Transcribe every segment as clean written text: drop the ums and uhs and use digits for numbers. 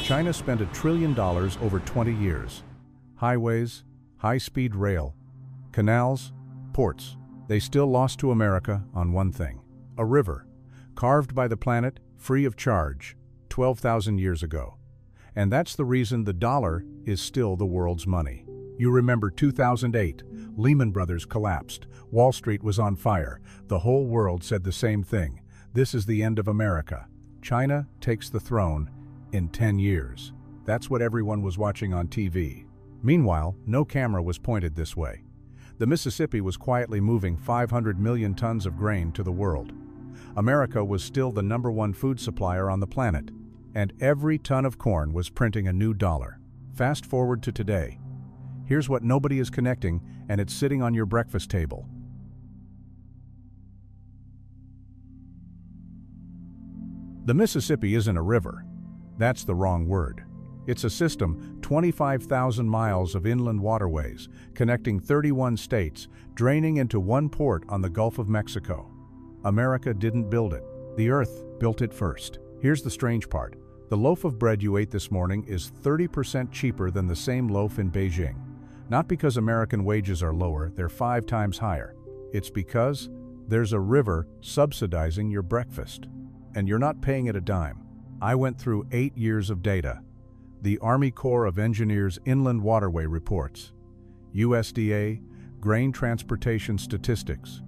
China spent $1 trillion over 20 years. Highways, high-speed rail, canals, ports. They still lost to America on one thing: a river, carved by the planet, free of charge, 12,000 years ago. And that's the reason the dollar is still the world's money. You remember 2008, Lehman Brothers collapsed, Wall Street was on fire, the whole world said the same thing: this is the end of America. China takes the throne in 10 years. That's what everyone was watching on TV. Meanwhile, no camera was pointed this way. The Mississippi was quietly moving 500 million tons of grain to the world. America was still the #1 food supplier on the planet, and every ton of corn was printing a new dollar. Fast forward to today. Here's what nobody is connecting, and it's sitting on your breakfast table. The Mississippi isn't a river. That's the wrong word. It's a system, 25,000 miles of inland waterways, connecting 31 states, draining into one port on the Gulf of Mexico. America didn't build it. The Earth built it first. Here's the strange part. The loaf of bread you ate this morning is 30% cheaper than the same loaf in Beijing. Not because American wages are lower, they're 5 times higher. It's because there's a river subsidizing your breakfast. And you're not paying it a dime. I went through 8 years of data. The Army Corps of Engineers Inland Waterway Reports, USDA, Grain Transportation Statistics,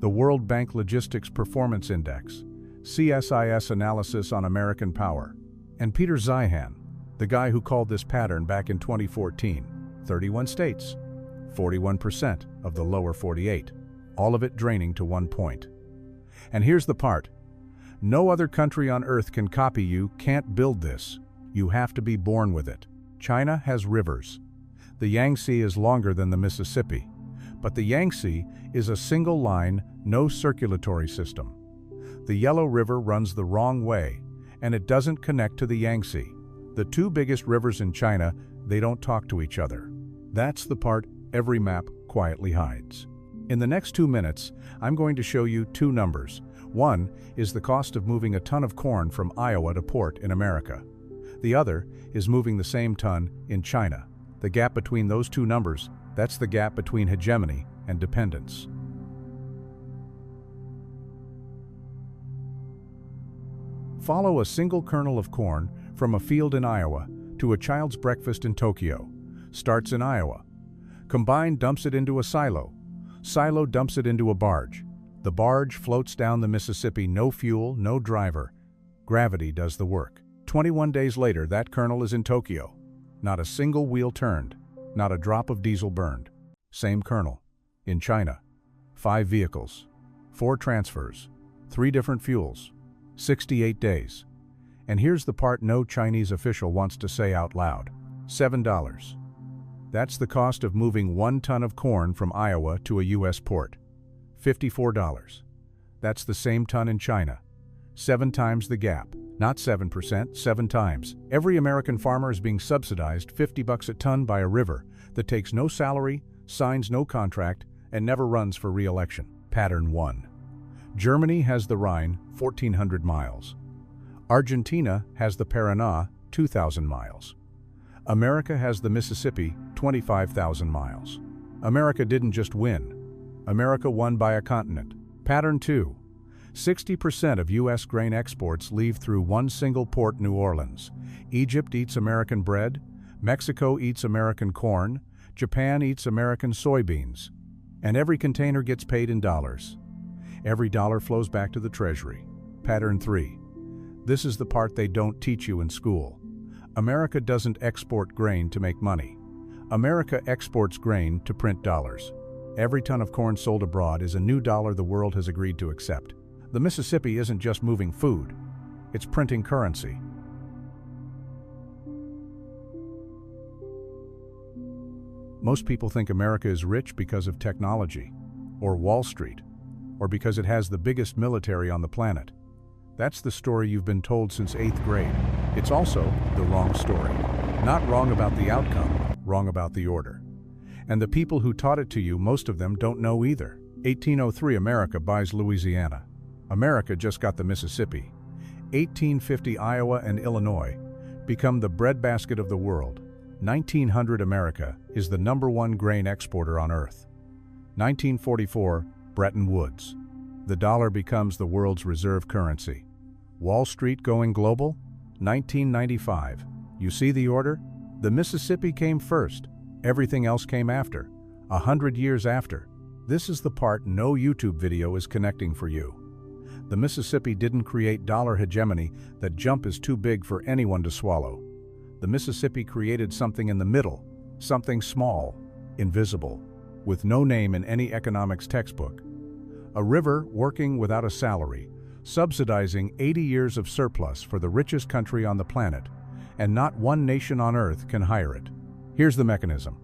the World Bank Logistics Performance Index, CSIS Analysis on American Power, and Peter Zeihan, the guy who called this pattern back in 2014. 31 states, 41% of the lower 48, all of it draining to one point. And here's the part. No other country on earth can copy you, can't build this. You have to be born with it. China has rivers. The Yangtze is longer than the Mississippi, but the Yangtze is a single line, no circulatory system. The Yellow River runs the wrong way, and it doesn't connect to the Yangtze. The 2 biggest rivers in China, they don't talk to each other. That's the part every map quietly hides. In the next 2 minutes, I'm going to show you 2 numbers. One is the cost of moving a ton of corn from Iowa to port in America. The other is moving the same ton in China. The gap between those 2 numbers, that's the gap between hegemony and dependence. Follow a single kernel of corn from a field in Iowa to a child's breakfast in Tokyo. Starts in Iowa. Combine dumps it into a silo. Silo dumps it into a barge. The barge floats down the Mississippi, no fuel, no driver. Gravity does the work. 21 days later, that kernel is in Tokyo. Not a single wheel turned, not a drop of diesel burned. Same kernel. In China. 5 vehicles, 4 transfers, 3 different fuels, 68 days. And here's the part no Chinese official wants to say out loud. $7. That's the cost of moving 1 ton of corn from Iowa to a U.S. port. $54. That's the same ton in China. 7 times the gap. Not 7%, 7 times. Every American farmer is being subsidized $50 a ton by a river that takes no salary, signs no contract, and never runs for re-election. Pattern 1. Germany has the Rhine, 1,400 miles. Argentina has the Paraná, 2,000 miles. America has the Mississippi, 25,000 miles. America didn't just win. America won by a continent. Pattern 2. 60% of U.S. grain exports leave through one single port, New Orleans. Egypt eats American bread, Mexico eats American corn, Japan eats American soybeans. And every container gets paid in dollars. Every dollar flows back to the Treasury. Pattern 3. This is the part they don't teach you in school. America doesn't export grain to make money. America exports grain to print dollars. Every ton of corn sold abroad is a new dollar the world has agreed to accept. The Mississippi isn't just moving food, it's printing currency. Most people think America is rich because of technology, or Wall Street, or because it has the biggest military on the planet. That's the story you've been told since 8th grade. It's also the wrong story. Not wrong about the outcome, wrong about the order. And the people who taught it to you, most of them don't know either. 1803, America buys Louisiana. America just got the Mississippi. 1850, Iowa and Illinois. become the breadbasket of the world. 1900 America is the #1 grain exporter on Earth. 1944 Bretton Woods. The dollar becomes the world's reserve currency. Wall Street going global? 1995. You see the order? The Mississippi came first. Everything else came after. 100 years after. This is the part no YouTube video is connecting for you. The Mississippi didn't create dollar hegemony. That jump is too big for anyone to swallow. The Mississippi created something in the middle, something small, invisible, with no name in any economics textbook. A river working without a salary, subsidizing 80 years of surplus for the richest country on the planet, and not one nation on Earth can hire it. Here's the mechanism.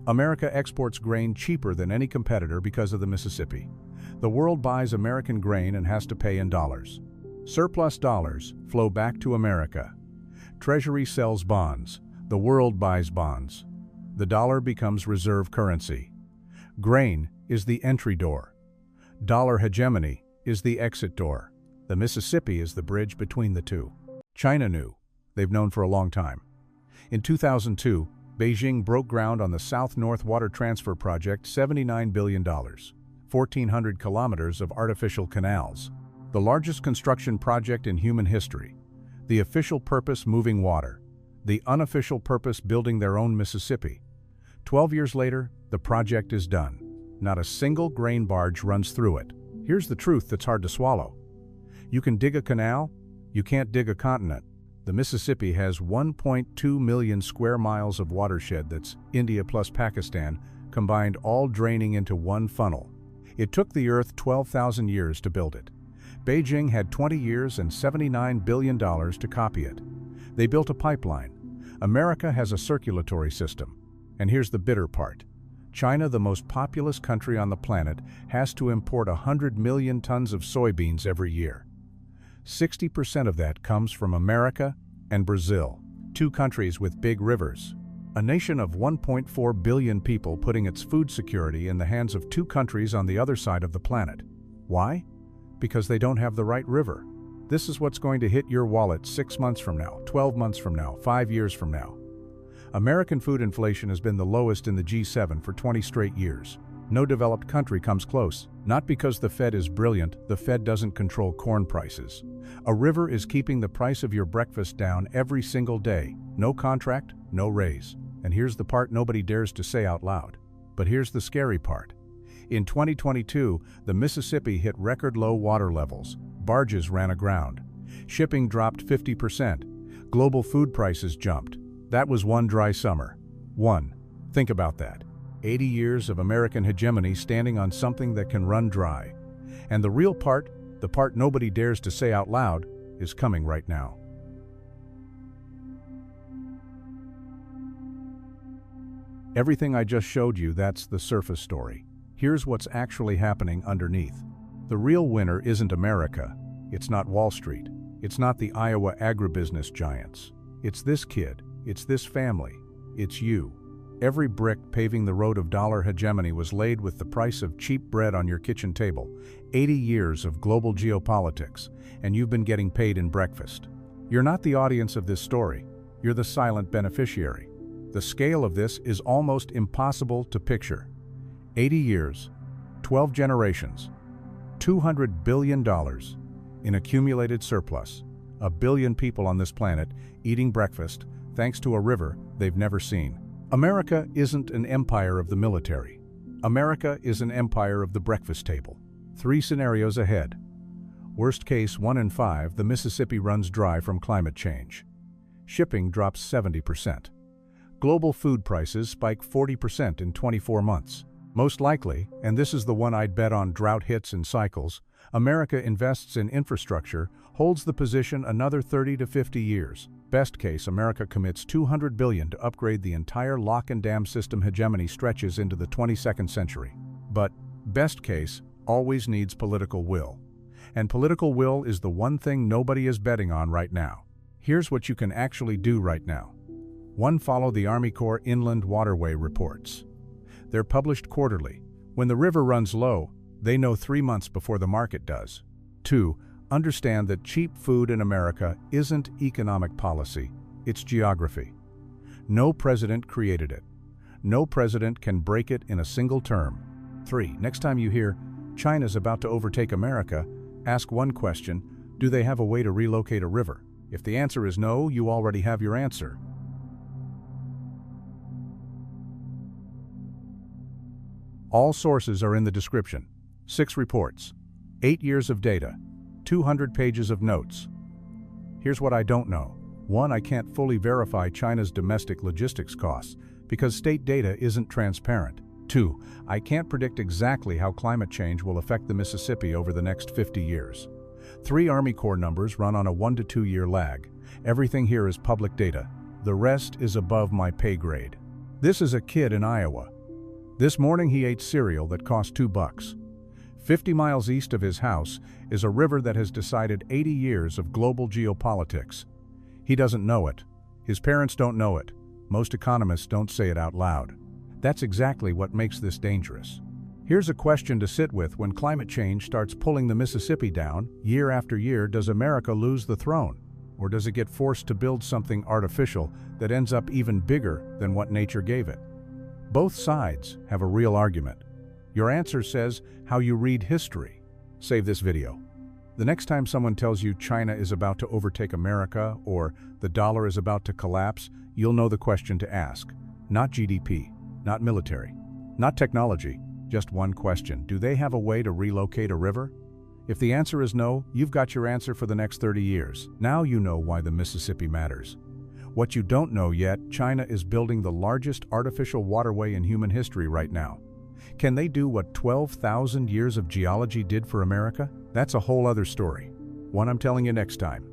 America exports grain cheaper than any competitor because of the Mississippi. The world buys American grain and has to pay in dollars. Surplus dollars flow back to America. Treasury sells bonds. The world buys bonds. The dollar becomes reserve currency. Grain is the entry door. Dollar hegemony is the exit door. The Mississippi is the bridge between the two. China knew. They've known for a long time. In 2002, Beijing broke ground on the South-North Water Transfer Project, $79 billion, 1,400 kilometers of artificial canals. The largest construction project in human history. The official purpose moving water. The unofficial purpose building their own Mississippi. 12 years later, the project is done. Not a single grain barge runs through it. Here's the truth that's hard to swallow. You can dig a canal, you can't dig a continent. The Mississippi has 1.2 million square miles of watershed. That's India plus Pakistan, combined, all draining into one funnel. It took the Earth 12,000 years to build it. Beijing had 20 years and $79 billion to copy it. They built a pipeline. America has a circulatory system. And here's the bitter part. China, the most populous country on the planet, has to import 100 million tons of soybeans every year. 60% of that comes from America and Brazil, two countries with big rivers. A nation of 1.4 billion people putting its food security in the hands of two countries on the other side of the planet. Why? Because they don't have the right river. This is what's going to hit your wallet 6 months from now, 12 months from now, 5 years from now. American food inflation has been the lowest in the G7 for 20 straight years. No developed country comes close. Not because the Fed is brilliant, the Fed doesn't control corn prices. A river is keeping the price of your breakfast down every single day. No contract, no raise. And here's the part nobody dares to say out loud. But here's the scary part. In 2022, the Mississippi hit record low water levels. Barges ran aground. Shipping dropped 50%. Global food prices jumped. That was one dry summer. One. Think about that. 80 years of American hegemony standing on something that can run dry. And the real part, the part nobody dares to say out loud, is coming right now. Everything I just showed you, that's the surface story. Here's what's actually happening underneath. The real winner isn't America. It's not Wall Street. It's not the Iowa agribusiness giants. It's this kid. It's this family. It's you. Every brick paving the road of dollar hegemony was laid with the price of cheap bread on your kitchen table. 80 years of global geopolitics, and you've been getting paid in breakfast. You're not the audience of this story. You're the silent beneficiary. The scale of this is almost impossible to picture. 80 years, 12 generations, $200 billion in accumulated surplus. 1 billion people on this planet eating breakfast thanks to a river they've never seen. America isn't an empire of the military. America is an empire of the breakfast table. 3 scenarios ahead. Worst case, 1 in 5, the Mississippi runs dry from climate change. Shipping drops 70%. Global food prices spike 40% in 24 months. Most likely, and this is the one I'd bet on, drought hits and cycles, America invests in infrastructure, holds the position another 30 to 50 years. Best case, America commits $200 billion to upgrade the entire lock and dam system. Hegemony stretches into the 22nd century. But best case always needs political will. And political will is the one thing nobody is betting on right now. Here's what you can actually do right now. 1. Follow the Army Corps Inland Waterway reports. They're published quarterly. When the river runs low, they know 3 months before the market does. 2. Understand that cheap food in America isn't economic policy, It's geography. No president created it. No president can break it in a single term. 3. Next time you hear, China's about to overtake America, ask one question: do they have a way to relocate a river? If the answer is no, you already have your answer. All sources are in the description. 6 reports, 8 years of data, 200 pages of notes. Here's what I don't know. 1. I can't fully verify China's domestic logistics costs because state data isn't transparent. 2. I can't predict exactly how climate change will affect the Mississippi over the next 50 years. 3. Army Corps numbers run on a 1 to 2 year lag. Everything here is public data. The rest is above my pay grade. This is a kid in Iowa. This morning he ate cereal that cost $2. 50 miles east of his house is a river that has decided 80 years of global geopolitics. He doesn't know it. His parents don't know it. Most economists don't say it out loud. That's exactly what makes this dangerous. Here's a question to sit with when climate change starts pulling the Mississippi down, year after year: does America lose the throne? Or does it get forced to build something artificial that ends up even bigger than what nature gave it? Both sides have a real argument. Your answer says how you read history. Save this video. The next time someone tells you China is about to overtake America or the dollar is about to collapse, you'll know the question to ask. Not GDP, not military, not technology, just one question: do they have a way to relocate a river? If the answer is no, you've got your answer for the next 30 years. Now you know why the Mississippi matters. What you don't know yet: China is building the largest artificial waterway in human history right now. Can they do what 12,000 years of geology did for America? That's a whole other story. One I'm telling you next time.